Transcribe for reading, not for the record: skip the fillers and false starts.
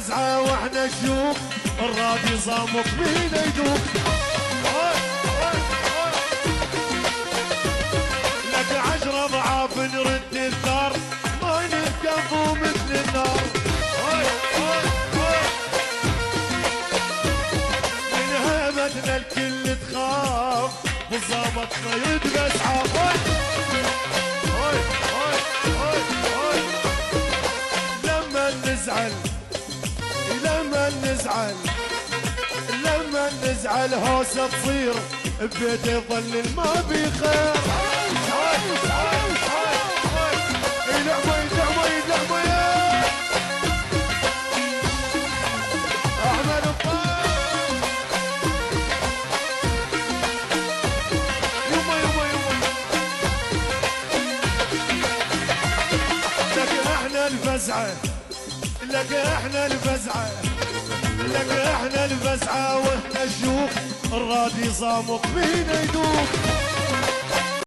الفزعة واحنا الشوق الراضي صامت بينا يدوب. لك 10 ضعاف نرد الثار ما نتكفوا مثل النار. من هيبتنا الكل تخاف بصامتنا يدبس عاف. لما نزعل لما نزعل هوسة تصير ببيت يظل ما بخير. لعبة احمد الطاق يما لك احنا الفزعة لك احنا الفزعة لك احنا الفزعة واحنا الشوق الراضي صامت بينا يدوب.